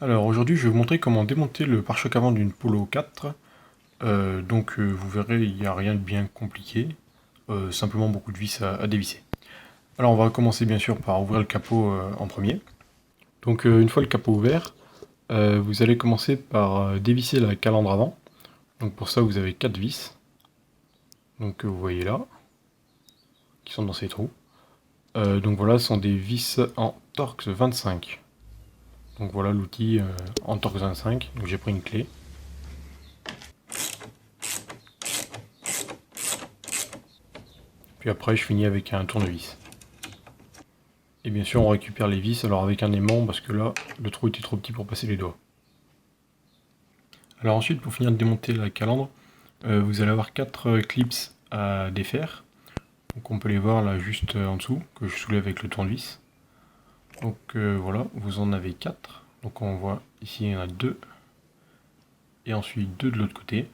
Alors aujourd'hui je vais vous montrer comment démonter le pare-choc avant d'une Polo 4. Vous verrez, il n'y a rien de bien compliqué, simplement beaucoup de vis à dévisser. Alors on va commencer bien sûr par ouvrir le capot en premier. Une fois le capot ouvert, vous allez commencer par dévisser la calandre avant. Donc pour ça vous avez 4 vis, vous voyez là, qui sont dans ces trous. Donc voilà, ce sont des vis en Torx 25. Donc voilà l'outil en Torx 25, donc j'ai pris une clé. Puis après, je finis avec un tournevis. Et bien sûr, on récupère les vis, alors avec un aimant, parce que là, le trou était trop petit pour passer les doigts. Alors ensuite, pour finir de démonter la calandre, vous allez avoir 4 clips à défaire. Donc on peut les voir là juste en dessous, que je soulève avec le tournevis. Voilà, vous en avez 4. Donc on voit ici, il y en a 2. Et ensuite 2 de l'autre côté.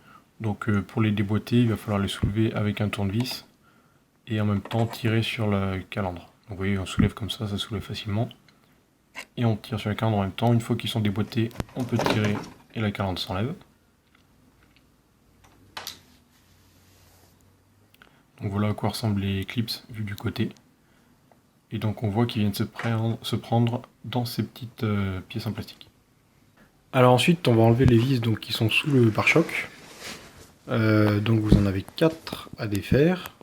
Pour les déboîter, il va falloir les soulever avec un tournevis. Et en même temps tirer sur la calandre. Donc vous voyez, on soulève comme ça soulève facilement. Et on tire sur la calandre en même temps. Une fois qu'ils sont déboîtés, on peut tirer et la calandre s'enlève. Donc voilà à quoi ressemblent les clips vus du côté. Et donc on voit qu'ils viennent se prendre dans ces petites pièces en plastique. Alors ensuite, on va enlever les vis qui sont sous le pare-choc. Donc vous en avez 4 à défaire.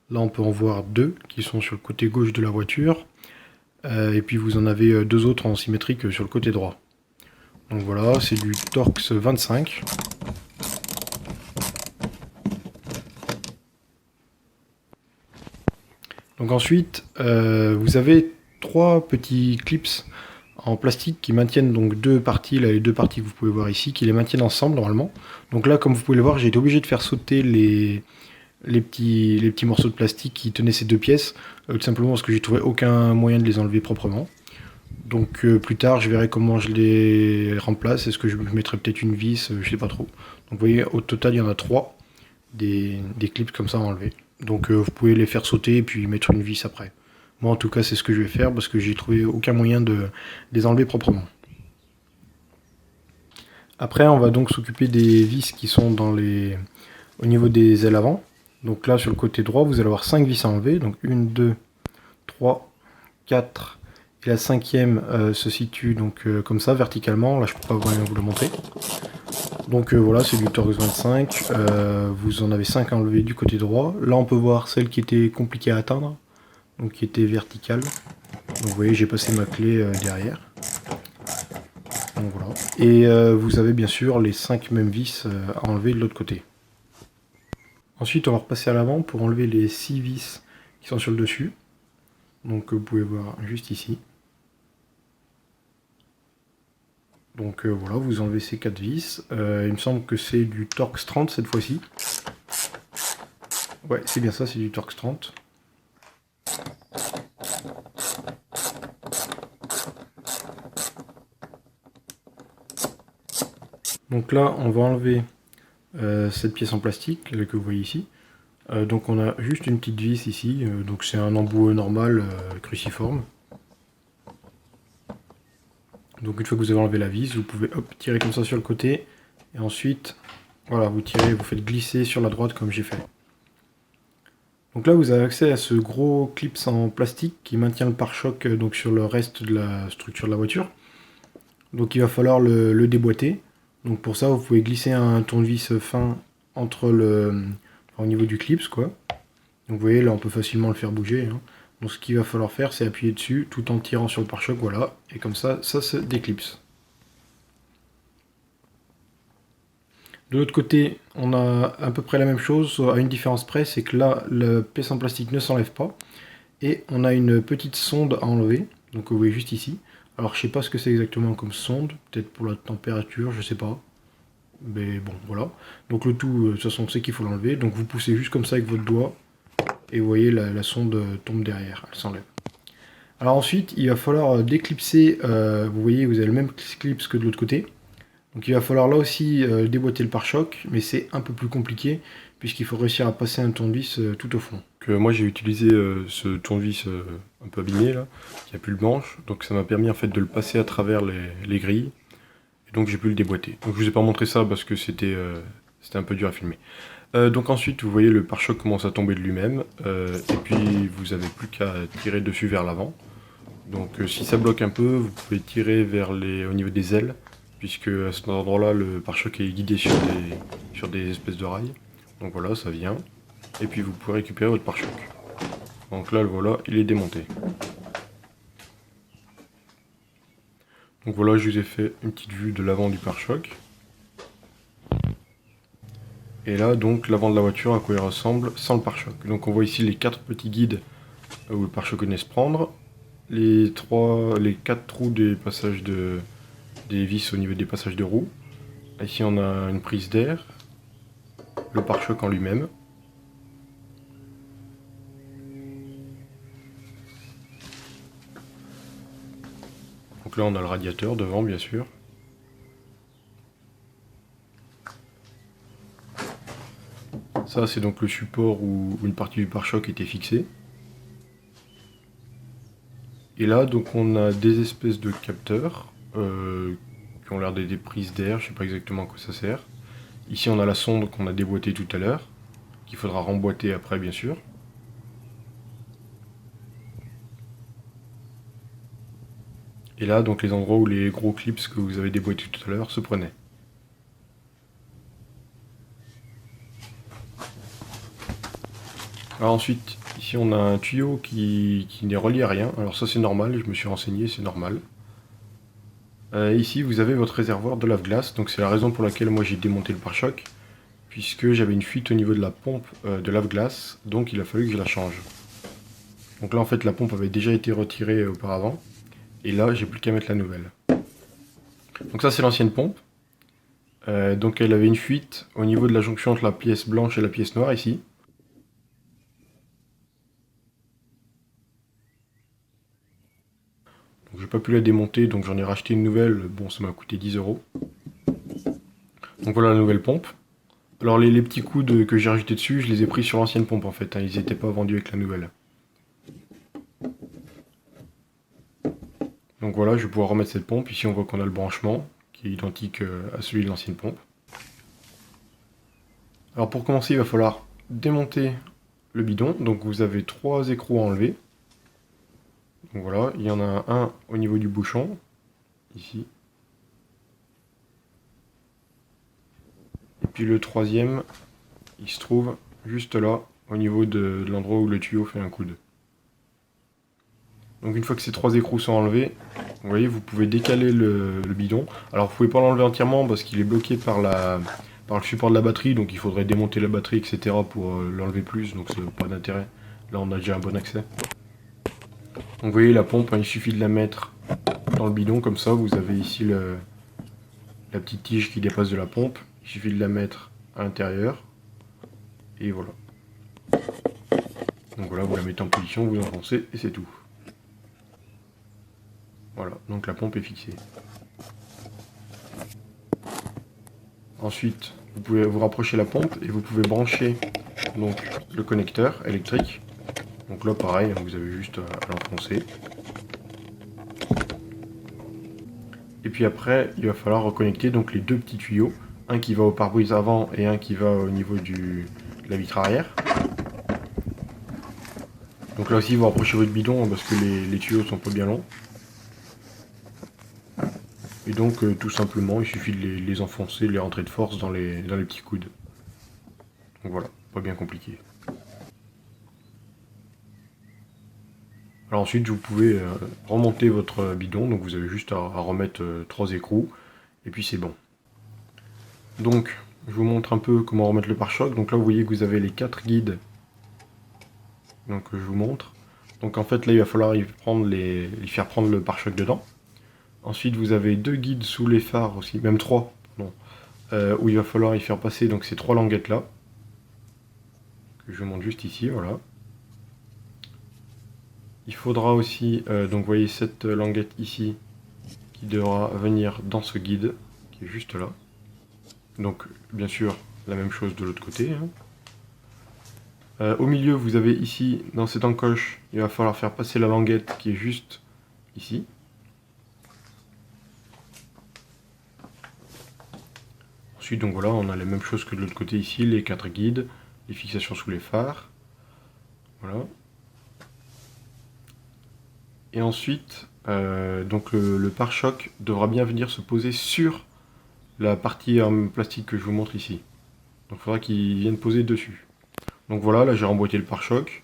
Là on peut en voir 2 qui sont sur le côté gauche de la voiture. Et puis vous en avez 2 autres en symétrique sur le côté droit. Donc voilà, c'est du Torx 25. Donc ensuite, vous avez 3 petits clips en plastique qui maintiennent donc 2 parties, là les 2 parties que vous pouvez voir ici, qui les maintiennent ensemble normalement. Donc là, comme vous pouvez le voir, j'ai été obligé de faire sauter les petits morceaux de plastique qui tenaient ces 2 pièces, tout simplement parce que j'ai trouvé aucun moyen de les enlever proprement. Donc plus tard, je verrai comment je les remplace. Est-ce que je mettrai peut-être une vis, je sais pas trop. Donc vous voyez, au total, il y en a 3 des clips comme ça à enlever. Donc vous pouvez les faire sauter et puis mettre une vis après. Moi en tout cas c'est ce que je vais faire parce que j'ai trouvé aucun moyen de les enlever proprement. Après on va donc s'occuper des vis qui sont au niveau des ailes avant. Donc là sur le côté droit vous allez avoir 5 vis à enlever. Donc 1, 2, 3, 4. Et la cinquième se situe comme ça verticalement. Là je peux pas vraiment vous le montrer. Donc voilà, c'est du Torx 25, vous en avez 5 à enlever du côté droit. Là on peut voir celle qui était compliquée à atteindre, donc qui était verticale. Donc vous voyez, j'ai passé ma clé derrière. Donc voilà. Et vous avez bien sûr les 5 mêmes vis à enlever de l'autre côté. Ensuite on va repasser à l'avant pour enlever les 6 vis qui sont sur le dessus. Donc vous pouvez voir juste ici. Donc voilà, vous enlevez ces 4 vis. Il me semble que c'est du Torx 30 cette fois-ci. Ouais, c'est bien ça, c'est du Torx 30. Donc là, on va enlever cette pièce en plastique que vous voyez ici. Donc on a juste une petite vis ici, donc c'est un embout normal cruciforme. Donc une fois que vous avez enlevé la vis, vous pouvez tirer comme ça sur le côté, et ensuite, voilà, vous tirez, vous faites glisser sur la droite comme j'ai fait. Donc là vous avez accès à ce gros clips en plastique qui maintient le pare-choc sur le reste de la structure de la voiture. Donc il va falloir le déboîter. Donc pour ça vous pouvez glisser un tournevis fin au niveau du clips quoi. Donc vous voyez là on peut facilement le faire bouger. Hein. Donc ce qu'il va falloir faire c'est appuyer dessus tout en tirant sur le pare-choc, voilà. Et comme ça se déclipse. De l'autre côté, on a à peu près la même chose, à une différence près, c'est que là, la pièce en plastique ne s'enlève pas. Et on a une petite sonde à enlever, donc vous voyez juste ici. Alors je sais pas ce que c'est exactement comme sonde, peut-être pour la température, je sais pas. Mais bon, voilà. Donc le tout, de toute façon, c'est qu'il faut l'enlever. Donc vous poussez juste comme ça avec votre doigt, et vous voyez, la sonde tombe derrière, elle s'enlève. Alors ensuite, il va falloir déclipser, vous voyez, vous avez le même clips que de l'autre côté. Donc il va falloir là aussi déboîter le pare-choc, mais c'est un peu plus compliqué, puisqu'il faut réussir à passer un tournevis tout au fond. Moi j'ai utilisé ce tournevis un peu abîmé là, qui a plus le manche, donc ça m'a permis en fait de le passer à travers les grilles, Et donc j'ai pu le déboîter. Donc je vous ai pas montré ça parce que c'était un peu dur à filmer. Donc ensuite, vous voyez le pare-choc commence à tomber de lui-même. Et puis vous avez plus qu'à tirer dessus vers l'avant. Donc si ça bloque un peu, vous pouvez tirer au niveau des ailes, puisque à cet endroit-là, le pare-choc est guidé sur des espèces de rails. Donc voilà, ça vient. Et puis vous pouvez récupérer votre pare-choc. Donc là, voilà, il est démonté. Donc voilà, je vous ai fait une petite vue de l'avant du pare-choc. Et là, donc, l'avant de la voiture, à quoi il ressemble sans le pare-choc. Donc on voit ici les 4 petits guides où le pare-choc venait se prendre. Les 4 trous des passages des vis au niveau des passages de roues. Ici on a une prise d'air, le pare-choc en lui-même. Donc là on a le radiateur devant bien sûr. Ça c'est donc le support où une partie du pare-choc était fixée. Et là donc on a des espèces de capteurs qui ont l'air des prises d'air, je sais pas exactement à quoi ça sert. Ici on a la sonde qu'on a déboîtée tout à l'heure, qu'il faudra remboîter après bien sûr. Et là donc les endroits où les gros clips que vous avez déboîtés tout à l'heure se prenaient. Alors ensuite, ici on a un tuyau qui n'est relié à rien. Alors ça c'est normal, je me suis renseigné, c'est normal. Ici vous avez votre réservoir de lave-glace, donc c'est la raison pour laquelle moi j'ai démonté le pare-choc, puisque j'avais une fuite au niveau de la pompe de lave-glace, donc il a fallu que je la change. Donc là en fait la pompe avait déjà été retirée auparavant, et là j'ai plus qu'à mettre la nouvelle. Donc ça c'est l'ancienne pompe. Donc elle avait une fuite au niveau de la jonction entre la pièce blanche et la pièce noire ici. Donc j'ai pas pu la démonter, donc j'en ai racheté une nouvelle, bon ça m'a coûté 10 €. Donc voilà la nouvelle pompe. Alors les petits coudes que j'ai rajoutés dessus, je les ai pris sur l'ancienne pompe en fait, hein, ils n'étaient pas vendus avec la nouvelle. Donc voilà, je vais pouvoir remettre cette pompe. Ici on voit qu'on a le branchement, qui est identique à celui de l'ancienne pompe. Alors pour commencer, il va falloir démonter le bidon. Donc vous avez 3 écrous à enlever. Donc voilà, il y en a un au niveau du bouchon, ici. Et puis le troisième, il se trouve juste là, au niveau de l'endroit où le tuyau fait un coude. Donc une fois que ces 3 écrous sont enlevés, vous voyez, vous pouvez décaler le bidon. Alors vous pouvez pas l'enlever entièrement parce qu'il est bloqué par le support de la batterie, donc il faudrait démonter la batterie, etc. pour l'enlever plus, donc c'est pas d'intérêt. Là on a déjà un bon accès. Donc vous voyez la pompe, hein, il suffit de la mettre dans le bidon, comme ça vous avez ici la petite tige qui dépasse de la pompe. Il suffit de la mettre à l'intérieur. Et voilà. Donc voilà, vous la mettez en position, vous enfoncez et c'est tout. Voilà, donc la pompe est fixée. Ensuite, vous pouvez vous rapprocher la pompe et vous pouvez brancher donc, le connecteur électrique. Donc là pareil, vous avez juste à l'enfoncer. Et puis après, il va falloir reconnecter donc les 2 petits tuyaux. Un qui va au pare-brise avant et un qui va au niveau de la vitre arrière. Donc là aussi, vous rapprochez votre bidon parce que les tuyaux sont pas bien longs. Et donc tout simplement, il suffit de les enfoncer, de les rentrer de force dans les petits coudes. Donc voilà, pas bien compliqué. Alors ensuite, vous pouvez remonter votre bidon, donc vous avez juste à remettre 3 écrous, et puis c'est bon. Donc, je vous montre un peu comment remettre le pare-choc. Donc là, vous voyez que vous avez les 4 guides. Donc je vous montre. Donc en fait, là, il va falloir y faire prendre le pare-choc dedans. Ensuite, vous avez 2 guides sous les phares aussi, même 3, non, où il va falloir y faire passer donc ces 3 languettes là, que je vous montre juste ici, voilà. Il faudra aussi, donc vous voyez cette languette ici, qui devra venir dans ce guide, qui est juste là. Donc bien sûr, la même chose de l'autre côté. Hein. Au milieu, vous avez ici, dans cette encoche, il va falloir faire passer la languette qui est juste ici. Ensuite, donc voilà, on a la même chose que de l'autre côté ici, les 4 guides, les fixations sous les phares. Voilà. Et ensuite, donc le pare-choc devra bien venir se poser sur la partie en plastique que je vous montre ici. Donc il faudra qu'il vienne poser dessus. Donc voilà, là j'ai remboîté le pare-choc.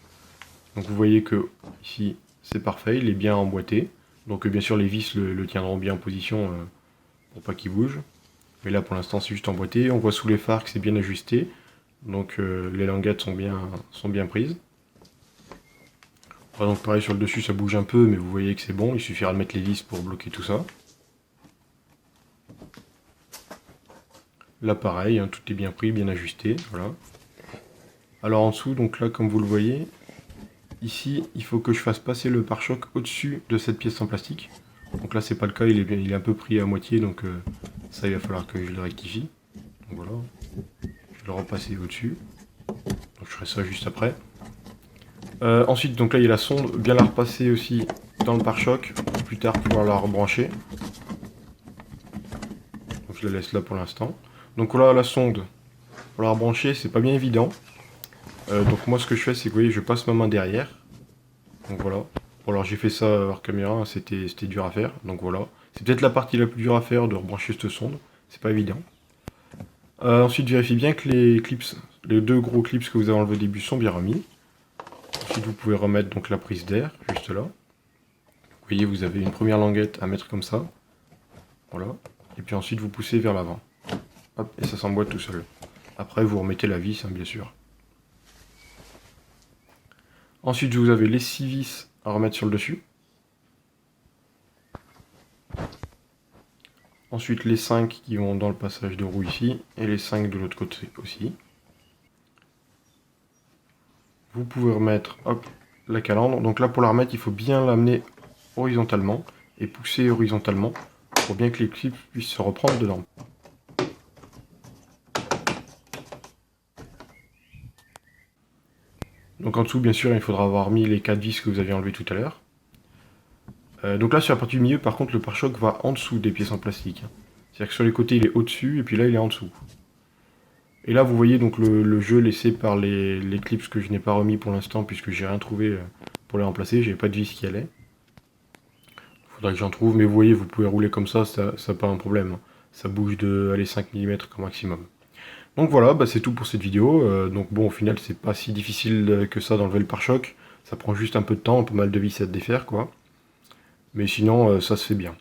Donc vous voyez que ici c'est parfait, il est bien emboîté. Donc bien sûr les vis le tiendront bien en position pour pas qu'il bouge. Mais là pour l'instant c'est juste emboîté. On voit sous les phares que c'est bien ajusté. Donc les languettes sont bien prises. Donc pareil sur le dessus ça bouge un peu mais vous voyez que c'est bon. Il suffira de mettre les vis pour bloquer tout ça. Là pareil, hein, tout est bien pris, bien ajusté. Voilà. Alors en dessous, donc là comme vous le voyez, ici il faut que je fasse passer le pare-choc au-dessus de cette pièce en plastique. Donc là c'est pas le cas, il est un peu pris à moitié, donc ça il va falloir que je le rectifie. Donc voilà, je vais le repasser au-dessus. Donc je ferai ça juste après. Ensuite donc là il y a la sonde, bien la repasser aussi dans le pare-choc, pour plus tard pouvoir la rebrancher. Donc je la laisse là pour l'instant. Donc voilà la sonde, pour la rebrancher c'est pas bien évident. Donc moi ce que je fais c'est que vous voyez je passe ma main derrière. Donc voilà. Bon alors j'ai fait ça hors caméra, hein, c'était dur à faire. Donc voilà. C'est peut-être la partie la plus dure à faire de rebrancher cette sonde. C'est pas évident. Ensuite vérifiez bien que les clips, les deux gros clips que vous avez enlevés au début sont bien remis. Ensuite vous pouvez remettre donc la prise d'air juste là. Vous voyez vous avez une première languette à mettre comme ça. Voilà. Et puis ensuite vous poussez vers l'avant. Hop, et ça s'emboîte tout seul. Après vous remettez la vis, hein, bien sûr. Ensuite, vous avez les 6 vis à remettre sur le dessus. Ensuite, les 5 qui vont dans le passage de roue ici, et les 5 de l'autre côté aussi. Vous pouvez remettre hop, la calandre. Donc là, pour la remettre, il faut bien l'amener horizontalement, et pousser horizontalement, pour bien que les clips puissent se reprendre dedans. Donc en dessous, bien sûr, il faudra avoir mis les 4 vis que vous aviez enlevés tout à l'heure. Donc là, sur la partie du milieu, par contre, le pare-choc va en dessous des pièces en plastique. C'est-à-dire que sur les côtés, il est au-dessus, et puis là, il est en dessous. Et là, vous voyez donc le jeu laissé par les clips que je n'ai pas remis pour l'instant, puisque j'ai rien trouvé pour les remplacer. J'ai pas de vis qui allait. Il faudra que j'en trouve, mais vous voyez, vous pouvez rouler comme ça pas un problème. Ça bouge de 5 mm au maximum. Donc voilà, bah, c'est tout pour cette vidéo. Donc bon, au final, c'est pas si difficile que ça d'enlever le pare-choc. Ça prend juste un peu de temps, un peu mal de vis à défaire, quoi. Mais sinon, ça se fait bien.